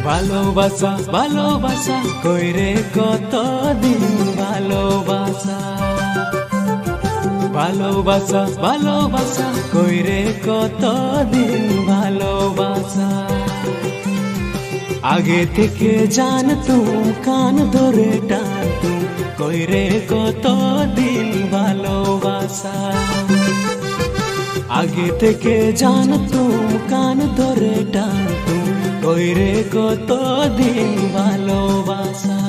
ভালোবাসা ভালোবাসা কইরে কতদিন ভালোবাসা ভালোবাসা ভালোবাসা কইরে কতদিন ভালোবাসা আগে থেকে জানতুম কান ধরে টানতুম কইরে কতদিন ভালোবাসা আগে থেকে জানতুম কান ধরে টানতুম কইরে কতদিন ভালোবাসা